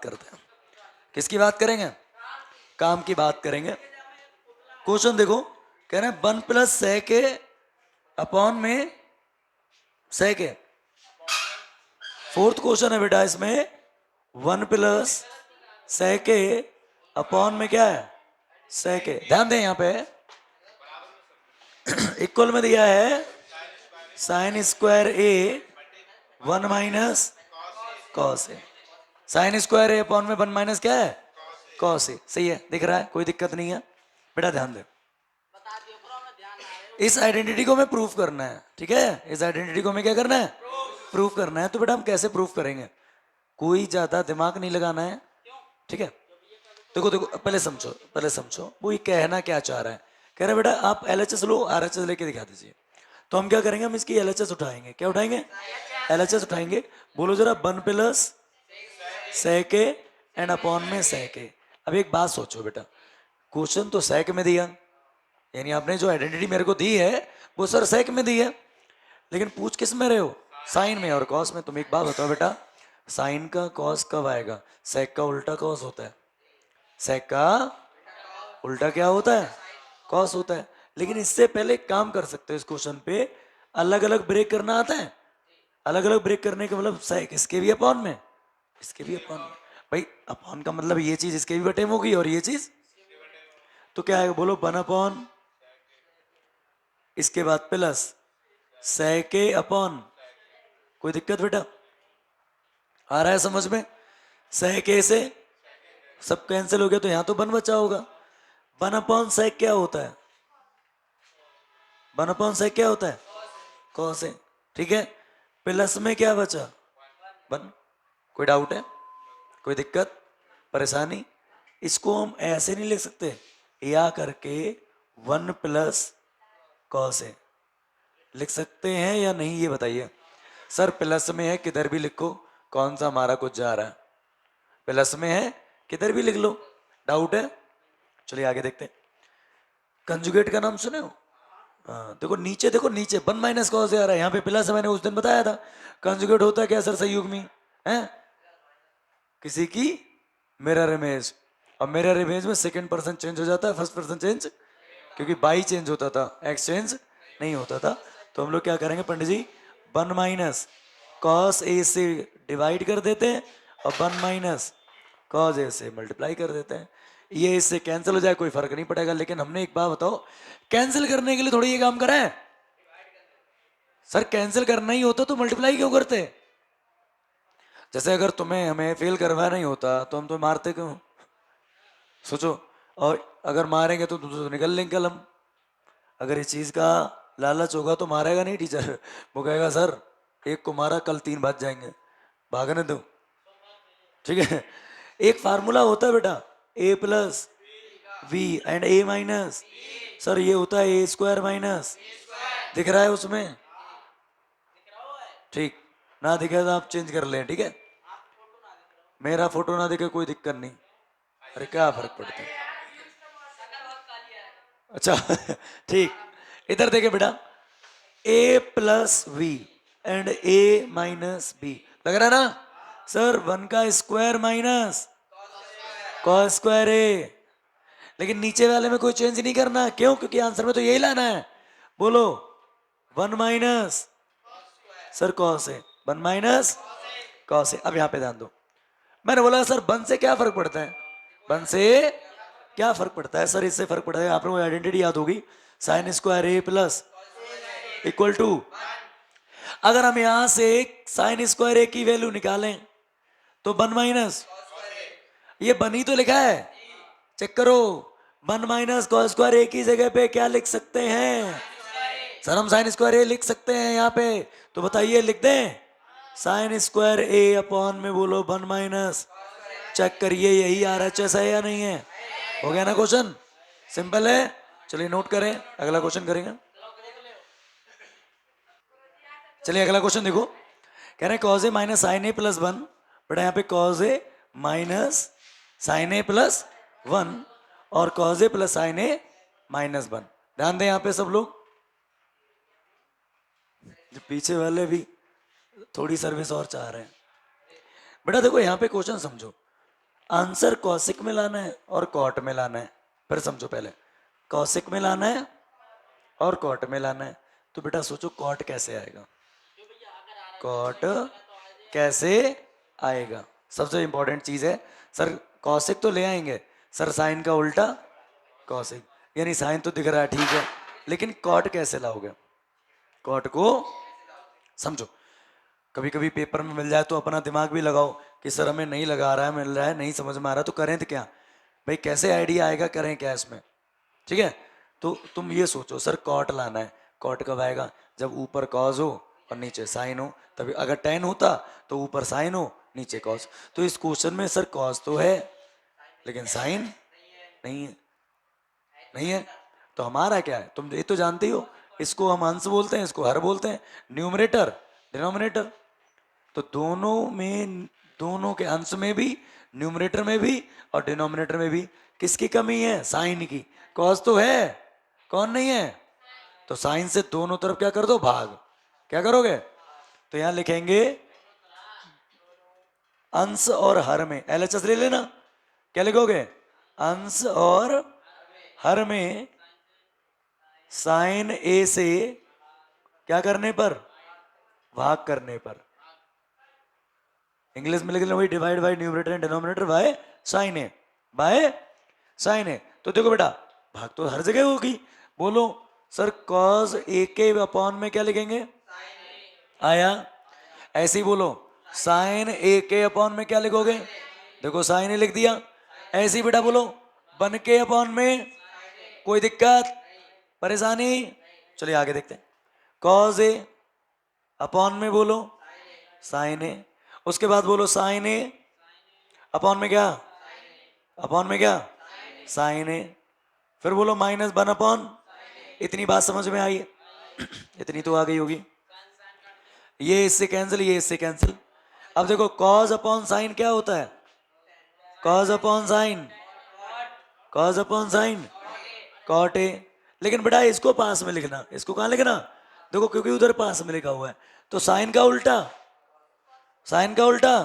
करते हैं। किसकी बात करेंगे? काम की बात करेंगे। क्वेश्चन देखो, कह रहे हैं 1 प्लस सेक अपॉन में सेक है। फोर्थ क्वेश्चन है बेटा इसमें 1 प्लस सेक अपॉन में क्या है? सेक। ध्यान दें यहाँ पे इक्वल में दिया है sine square A 1 minus cos A. Sign square A upon में 1 माइनस क्या है? Cos A. सही है, दिख रहा है, कोई दिक्कत नहीं है बेटा। ध्यान दे, इस आइडेंटिटी को हमें प्रूफ करना है, ठीक है? इस आइडेंटिटी को हमें क्या करना है? प्रूफ करना है। तो बेटा हम कैसे प्रूफ करेंगे? कोई ज्यादा दिमाग नहीं लगाना है, ठीक है? देखो देखो, पहले समझो, पहले समझो वो ये कहना क्या चाह रहा है। कह रहा है बेटा आप LHS लो, RHS लेके दिखा दीजिए। तो हम क्या करेंगे? हम इसकी LHS उठाएंगे। क्या उठाएंगे? LHS उठाएंगे। बोलो जरा 1 प्लस सेक एंड अपॉन में सेक। अब एक बात सोचो बेटा, क्वेश्चन तो सेक में दिया, यानी आपने जो आइडेंटिटी मेरे को दी है वो सर सेक में दी है, लेकिन पूछ किस में रहे हो? साइन में और कॉस में। तुम एक बात बताओ बेटा, साइन का कॉस कब आएगा? सेक का उल्टा कॉस होता है। सेक का उल्टा क्या होता है? कॉस होता है। लेकिन इससे पहले एक काम कर सकते हो, इस क्वेश्चन पे अलग अलग ब्रेक करना आता है। अलग अलग ब्रेक करने का मतलब सेक इसके भी अपॉन में, इसके भी अपॉन में। भाई अपॉन का मतलब ये चीज इसके भी बटे में होगी और ये चीज, तो क्या आएगा? बोलो 1 अपॉन, इसके बाद प्लस सेक अपॉन। कोई दिक्कत बेटा? आ रहा है समझ में? सेक से सब कैंसिल हो गया तो यहां तो 1 बचा होगा। 1 अपॉन सेक क्या होता है? 1 अपॉन सेक क्या होता है? कॉस है, ठीक है? प्लस में क्या बचा? 1। कोई डाउट है? कोई दिक्कत परेशानी? इसको हम ऐसे नहीं लिख सकते या करके 1 प्लस कॉस है, लिख सकते हैं या नहीं ये बताइए। सर प्लस में है किधर भी लिखो, कौन सा हमारा कुछ जा रहा है? प्लस में है किधर भी लिख लो। डाउट है? चलिए आगे देखते हैं। कंजुगेट का नाम सुने हो? हाँ देखो नीचे, देखो नीचे 1 माइनस कॉस आ रहा है, यहाँ पे प्लस है। मैंने उस दिन बताया था कंजुगेट होता है क्या सर संयुग्मी है? किसी की मिरर इमेज, और मिरर इमेज में सेकंड पर्सन चेंज हो जाता है, फर्स्ट पर्सन चेंज, क्योंकि बाई चेंज होता था, एक्स चेंज नहीं होता था। तो हम लोग क्या करेंगे पंडित जी? 1 माइनस कॉस ए से डिवाइड कर देते हैं और 1 माइनस कॉस ए से मल्टीप्लाई कर देते हैं। ये इससे कैंसिल हो जाए कोई फर्क नहीं पड़ेगा। लेकिन हमने एक बात बताओ, कैंसिल करने के लिए थोड़ी ये काम करा है सर। कैंसिल करना ही होता तो मल्टीप्लाई क्यों करते? जैसे अगर तुम्हें हमें फेल करवाना ही होता तो हम तो मारते क्यों? सोचो, और अगर मारेंगे तो तुम तो निकल लेंगे कलम। अगर इस चीज का लालच होगा तो मारेगा नहीं टीचर, वो कहेगा सर एक को मारा कल 3 भाग जाएंगे, भागने दो, ठीक है? एक फार्मूला होता है बेटा, A plus V and A minus, sir ये होता है ए स्क्वायर माइनस। दिख रहा है उसमें? ठीक, ना दिखे तो आप चेंज कर लें, ठीक है? मेरा फोटो ना दिखे कोई दिक्कत नहीं, अरे क्या फर्क पड़ता है? अच्छा ठीक, इधर देखे बेटा, A plus V and A minus B, लग रहा है ना? सर 1 का square minus cos square A. लेकिन नीचे वाले में कोई चेंज नहीं करना, क्यों? क्योंकि आंसर में तो यही लाना है। बोलो 1 माइनस सर कॉस है, 1 माइनस कॉस है। अब यहां पे ध्यान दो, मैंने बोला सर 1 से क्या फर्क पड़ता है? 1 से क्या फर्क पड़ता है? सर इससे फर्क पड़ता है, आप लोगों को आइडेंटिटी याद होगी, sine square A plus equal to, अगर हम यहां से साइन स्क्वायर ए की वैल्यू निकालें तो 1 माइनस, ये बनी तो लिखा है, चेक करो, 1 माइनस कॉस स्क्वायर ए की जगह पे क्या लिख सकते हैं? सर हम साइन स्क्वायर ए लिख सकते हैं यहाँ पे, तो बताइए लिख दें साइन स्क्वायर ए अपॉन में बोलो 1 माइनस, चेक करिए यही RHS है या नहीं है? हो गया ना क्वेश्चन? सिंपल है। चलिए नोट करें, अगला क्वेश्चन करेंगे। चलिए अगला क्वेश्चन देखो, कह रहे हैं कॉज ए माइनस साइन ए प्लस 1, बेटा यहाँ पे कॉज ए माइनस साइन ए प्लस 1 और कॉज ए प्लस साइन ए माइनस 1। ध्यान दें यहाँ पे सब लोग, जो पीछे वाले भी थोड़ी सर्विस और चाह रहे हैं। बेटा देखो यहाँ पे क्वेश्चन समझो, आंसर कौशिक में लाना है और कॉट में लाना है। फिर समझो, पहले कौशिक में लाना है और कॉट में लाना है। तो बेटा सोचो कॉट कैसे आएगा, कॉट कैसे आएगा। सबसे इंपॉर्टेंट चीज है सर, कौशिक तो ले आएंगे सर, साइन का उल्टा कौशिक, यानी साइन तो दिख रहा है ठीक है, लेकिन कॉट कैसे लाओगे? कॉट को समझो, कभी कभी पेपर में मिल जाए तो अपना दिमाग भी लगाओ कि सर हमें नहीं लगा रहा है, मिल रहा है, नहीं समझ में आ रहा, तो करें तो क्या भाई, कैसे आइडिया आएगा, करें क्या इसमें, ठीक है। तो तुम ये सोचो सर कॉट लाना है, कॉट कब आएगा? जब ऊपर कॉज हो और नीचे साइन हो, तभी। अगर टेन होता तो ऊपर साइन हो नीचे कॉज। तो इस क्वेश्चन में सर कॉज तो है लेकिन साइन नहीं है, नहीं है। तो हमारा क्या है, तुम ये तो जानते हो, इसको हम अंश बोलते हैं, इसको हर बोलते हैं, न्यूमरेटर डिनोमिनेटर। तो दोनों में, दोनों के अंश में भी, न्यूमरेटर में भी और डिनोमिनेटर में भी किसकी कमी है? साइन की। कॉस तो है, कौन नहीं है? तो साइन से दोनों तरफ क्या कर दो, भाग। क्या करोगे? तो यहां लिखेंगे अंश और हर में, एलएचएस ले लेना। क्या लिखोगे? अंश और हर में साइन ए से क्या करने पर? भाग करने पर। इंग्लिश में लिख लो भाई, divide by numerator and denominator by sine A, by sine A. तो देखो बेटा, भाग तो हर जगह होगी। बोलो सर कॉस ए के अपॉन में क्या लिखेंगे? आया? ऐसे ही बोलो, साइन ए के अपॉन में क्या लिखोगे? देखो साइन ए लिख दिया। ऐसे ही बेटा बोलो, बन के अपॉन में, कोई दिक्कत परेशानी? चलिए आगे देखते हैं। कॉस ए अपॉन में बोलो साइन ए, उसके बाद बोलो साइन ए अपॉन में क्या? अपॉन में क्या? साइन ए। फिर बोलो माइनस वन अपॉन, इतनी बात समझ में आई है? इतनी तो आ गई होगी। ये इससे कैंसिल, ये इससे कैंसिल। अब देखो कॉज अपॉन साइन क्या होता है? Cos upon sine, cos upon sine cot A. लेकिन बेटा इसको पास में लिखना, इसको कहां लिखना? देखो क्योंकि उधर पास में लिखा हुआ है, तो साइन का उल्टा, साइन का उल्टा।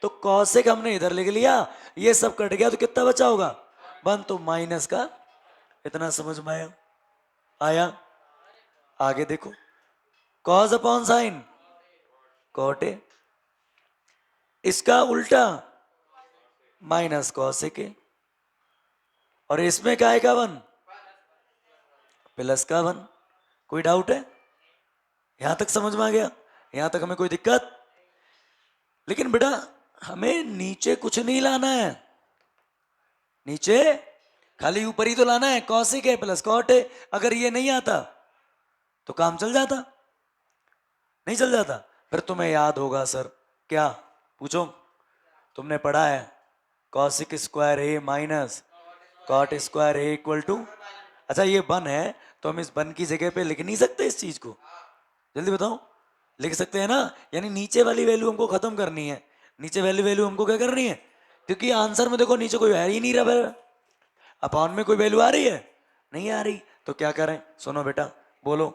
तो कॉसेक हमने इधर लिख लिया, ये सब कट गया तो कितना बचा होगा? वन। तो माइनस का, इतना समझ में आया? आया? आगे देखो, cos upon sine cot A, इसका उल्टा माइनस कॉसेक ए, और इसमें क्या आएगा? वन प्लस का वन। कोई डाउट है? यहां तक समझ में आ गया? यहां तक हमें कोई दिक्कत? लेकिन बेटा हमें नीचे कुछ नहीं लाना है, नीचे खाली ऊपर ही तो लाना है, कॉसिक है प्लस कॉट है। अगर ये नहीं आता तो काम चल जाता, नहीं चल जाता। फिर तुम्हें याद होगा सर, क्या पूछो, तुमने पढ़ा है cosec square A minus cot square A equal to. अच्छा ये वन है, तो हम इस वन की जगह पे लिख नहीं सकते इस चीज को? जल्दी बताओ, लिख सकते हैं ना? यानी नीचे वाली वैल्यू हमको खत्म करनी है, नीचे वाली वैल्यू हमको क्या करनी है? क्योंकि आंसर में देखो नीचे कोई आ ही नहीं रहा, अपॉन में कोई वैल्यू आ रही है? नहीं आ रही। तो क्या करें? सुनो बेटा, बोलो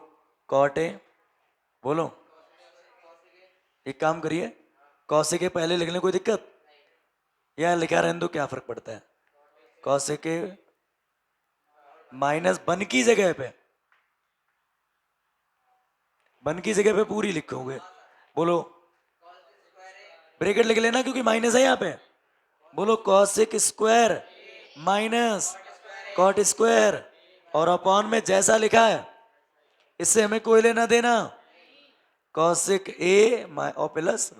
कॉट ए, बोलो एक काम करिए, कॉसे के पहले लिख लें, कोई दिक्कत? या लिखा रहने दो, क्या फर्क पड़ता है? कॉसे के माइनस वन की जगह पे, वन की जगह पे पूरी लिखोगे। बोलो ब्रैकेट लिख लेना क्योंकि माइनस है यहाँ पे। बोलो cosec square minus cot square, और अपॉन में जैसा लिखा है, इससे हमें कोई लेना देना, कॉसेक ए और प्लस,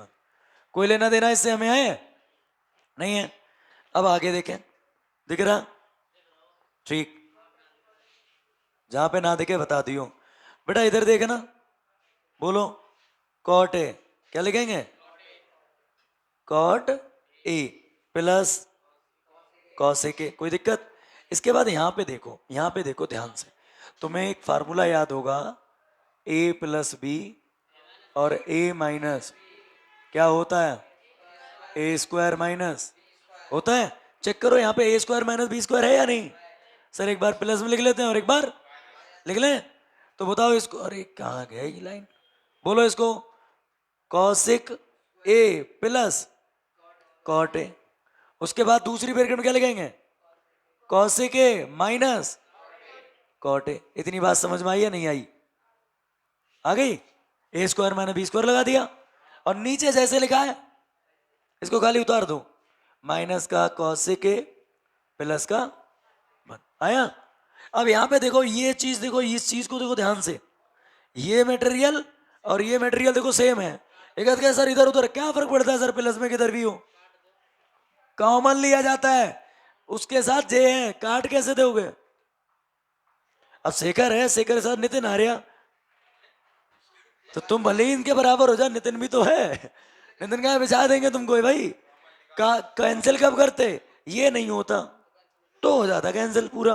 कोई लेना देना इससे हमें है? नहीं है। अब आगे देखें, दिख रहा? ठीक, जहां पे ना दिखे बता दियो। बेटा इधर देखना, बोलो कॉट ए, क्या लिखेंगे? Cot A plus cosec A, कोई दिक्कत? इसके बाद यहां पे देखो, यहां पे देखो ध्यान से, तुम्हें एक फार्मूला याद होगा, ए प्लस बी और ए माइनस क्या होता है? ए स्क्वायर माइनस होता है। चेक करो यहाँ पे ए स्क्वायर माइनस बी स्क्वायर है या नहीं? सर एक बार प्लस में लिख लेते हैं और एक बार लिख लें। तो बताओ इसको, अरे कहाँ गया ये लाइन? बोलो इसको, cosec A plus cot A, उसके बाद दूसरी ब्रैकेट में क्या लगाएंगे, cosec A minus cot A. इतनी बात समझ में आई या नहीं आई? आ गई? ए स्क्वायर माइनस बी स्क्वायर लगा दिया, और नीचे जैसे लिखा है इसको खाली उतार दो, माइनस का कॉसेक ए प्लस का 1 आया। अब यहां पे देखो ये चीज, देखो इस चीज को देखो ध्यान से, ये मटेरियल और ये मटेरियल देखो सेम है। एक क्या सर इधर उधर क्या फर्क पड़ता है सर, प्लस में किधर भी हो, कॉमन लिया जाता है। उसके साथ जे है, काट कैसे दोगे? अब शेखर है, शेखर के साथ नितिन आ रहा, तो तुम भले ही इनके बराबर हो जाओ, नितिन भी तो है, नितिन क्या बिछा देंगे तुमको भाई। कैंसिल कब करते, ये नहीं होता तो हो जाता कैंसिल पूरा।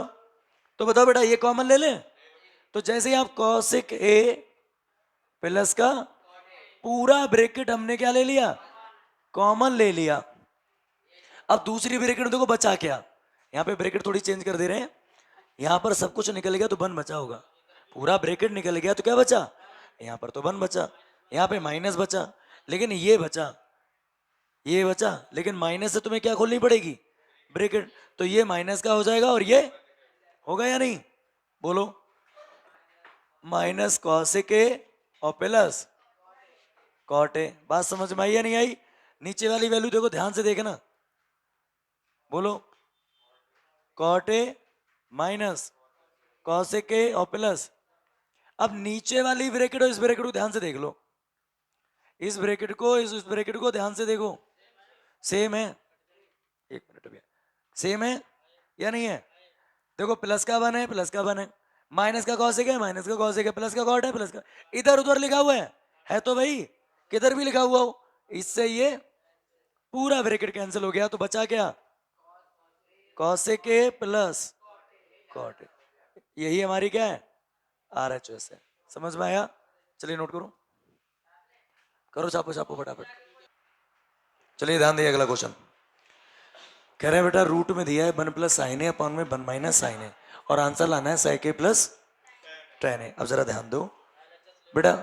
तो बताओ बेटा ये कॉमन ले लें, तो जैसे ही आप कॉसेक ए प्लस का पूरा ब्रैकेट हमने क्या ले लिया, कॉमन ले लिया। अब दूसरी ब्रैकेट देखो बचा क्या, यहाँ पे ब्रैकेट थोड़ी चेंज कर दे रहे हैं, यहाँ पर सब कुछ निकल गया तो 1 बचा होगा, पूरा ब्रैकेट निकल गया तो क्या बचा, यहाँ पर तो 1 बचा, यहाँ पे माइनस बचा, लेकिन ये बचा, ये बचा, लेकिन माइनस से तुम्हें क्या खोलनी पड़ेगी, ब्रैकेट, तो ये माइनस का हो जाएगा और ये होगा या नहीं, बोलो, माइनस कॉसेक ए और प्लस कॉट ए। बात समझ में आई या नहीं आई? नीचे वाली वैल्यू देखो ध्यान से देखना, बोलो, cot A minus cosec A और प्लस। अब नीचे वाली ब्रैकेट और इस ब्रैकेट को ध्यान से देख लो, इस ब्रैकेट को इस ब्रैकेट को ध्यान से देखो, सेम है, एक मिनट भैया, सेम है या नहीं है? देखो प्लस का 1 है, प्लस का 1 है, माइनस का कॉसेक है, माइनस का कॉसेक है, प्लस का कॉट है, प्लस का, इधर उधर लिखा हुआ है तो भाई किधर भी लिखा हुआ हो, इससे ये पूरा ब्रैकेट कैंसिल हो गया, तो बचा क्या, cosec A plus cot A. यही हमारी क्या है, RHS है। समझ में आया? चलिए नोट करो, करो, छापो छापो फटाफट। चलिए ध्यान दिए, अगला क्वेश्चन कह रहे हैं बेटा रूट में दिया है 1 प्लस साइन ए अपॉन में 1 माइनस साइन ए, और आंसर लाना है sec ए प्लस tan ए। अब जरा ध्यान दो बेटा,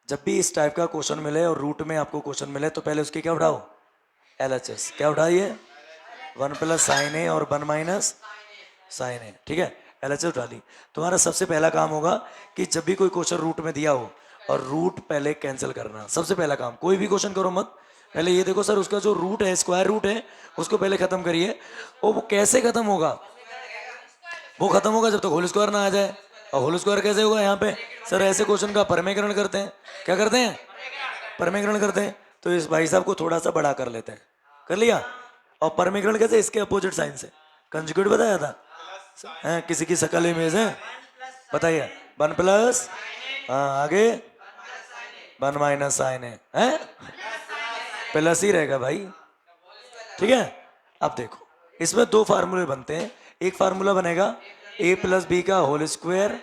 जब भी इस टाइप का क्वेश्चन मिले और रूट में आपको क्वेश्चन मिले तो पहले उसकी क्या उठाओ, LHS। क्या उठाइए, 1 प्लस साइन ए और 1 माइनस साइन ए, ठीक है, LHS उठा ली। तुम्हारा सबसे पहला काम होगा कि जब भी कोई क्वेश्चन रूट में दिया हो और रूट पहले कैंसिल करना, सबसे पहला काम। कोई भी क्वेश्चन करो मत, पहले ये देखो सर उसका जो रूट है, स्क्वायर रूट है, उसको पहले खत्म करिए। और वो कैसे खत्म होगा, वो खत्म होगा जब तक होल स्क्वायर ना आ जाए। और होल स्क्वायर कैसे होगा, यहाँ पे सर ऐसे क्वेश्चन का परमेकरण करते हैं। क्या करते हैं, परमेकरण करते हैं। तो इस भाई साहब को थोड़ा सा बड़ा कर लेते हैं, कर लिया। और परमेकरण कैसे, इसके अपोजिट साइन से, कंजुगेट बताया था है, किसी की शकल इमेज है, बताइए, 1 प्लस, हाँ आगे 1 माइनस साइन है, प्लस ही रहेगा भाई, ठीक है। अब देखो इसमें 2 फार्मूले बनते हैं, एक फार्मूला बनेगा a प्लस बी का होल स्क्वायर,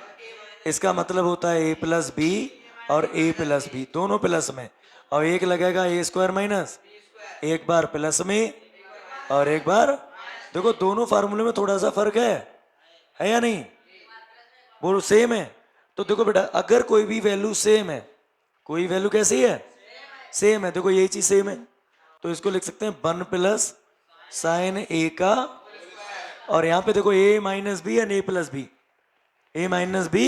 इसका मतलब होता है a प्लस बी और a प्लस बी दोनों प्लस में, और एक लगेगा a स्क्वायर माइनस, एक बार प्लस में और एक बार, देखो दोनों फार्मूले में थोड़ा सा फर्क है या नहीं, बोलो सेम है। तो देखो बेटा अगर कोई भी वैल्यू सेम है, कोई वैल्यू कैसी है, सेम है, देखो यही चीज सेम है, तो इसको लिख सकते हैं 1 प्लस साइन ए का, और यहाँ पे देखो a minus B and a plus B, a minus B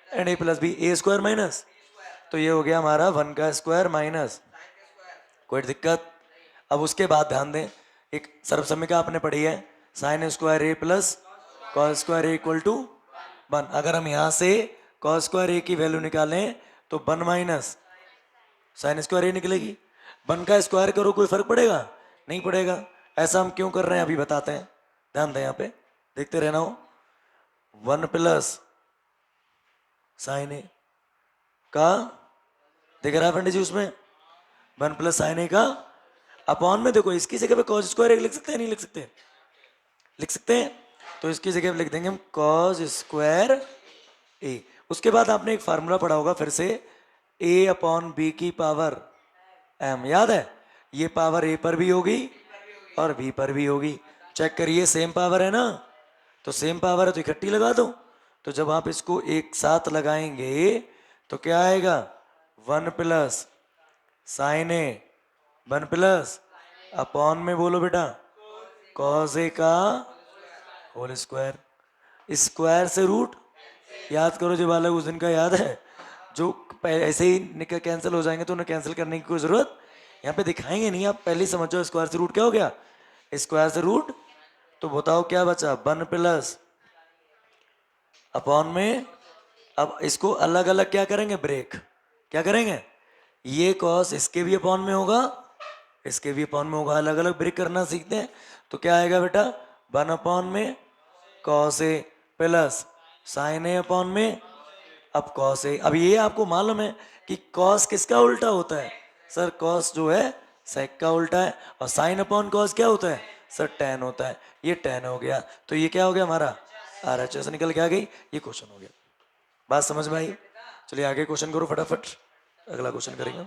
and a plus B, a square minus, तो ये हो गया हमारा 1 का स्क्वायर माइनस, कोई दिक्कत। अब उसके बाद ध्यान दें, एक सर्वसम्मिका आपने पढ़ी है, sine square a plus cos square a equal to 1। अगर हम यहाँ से कॉस स्क्वायर a की वैल्यू निकालें तो 1 माइनस साइन स्क्वायर a निकलेगी। 1 का स्क्वायर करो कोई फर्क पड़ेगा, नहीं पड़ेगा। ऐसा हम क्यों कर रहे हैं अभी बताते हैं, ध्यान दें, यहाँ पे देखते रहना हो। 1 प्लस साइन ए का, देख रहा है पंडित जी उसमें, 1 प्लस साइन ए का अपॉन में, देखो इसकी जगह पे कॉस स्क्वायर ए लिख सकते हैं, नहीं लिख सकते, लिख सकते हैं, तो इसकी जगह पे लिख देंगे हम कॉस स्क्वायर ए। उसके बाद आपने एक फार्मूला पढ़ा होगा फिर से, a अपॉन बी की पावर m, याद है, ये पावर a पर भी होगी और b पर भी होगी। चेक करिए सेम पावर है ना, तो सेम पावर है तो इकट्ठी लगा दो। तो जब आप इसको एक साथ लगाएंगे तो क्या आएगा, 1 प्लस साइन ए 1 प्लस अपॉन में, बोलो बेटा कॉस ए का होल स्क्वायर, स्क्वायर से रूट, याद करो जो बालक उस दिन का याद है, जो ऐसे ही कैंसिल हो जाएंगे तो उन्हें कैंसिल करने की कोई जरूरत यहाँ पे दिखाएंगे नहीं, आप पहले ही समझ जाओ स्क्वायर से रूट क्या हो गया, स्क्वायर से रूट, तो बताओ क्या बचा, 1 प्लस अपॉन में, अब इसको अलग अलग क्या करेंगे, ब्रेक, क्या करेंगे, ये कॉस इसके भी अपॉन में होगा, इसके भी अपॉन में होगा, अलग अलग ब्रेक करना सीखते हैं, तो क्या आएगा बेटा, 1 अपॉन में cos A plus sign A upon में, अब कॉस ए, अब ये आपको मालूम है कि कॉस किसका उल्टा होता है, सर कॉस जो है सेक का उल्टा है, और साइन अपॉन कॉस क्या होता है, सर टेन होता है, ये टेन हो गया, तो ये क्या हो गया हमारा RHS निकल के आ गई, ये क्वेश्चन हो गया, बात समझ में आई। चलिए आगे क्वेश्चन करो फटाफट, अगला क्वेश्चन करेंगे।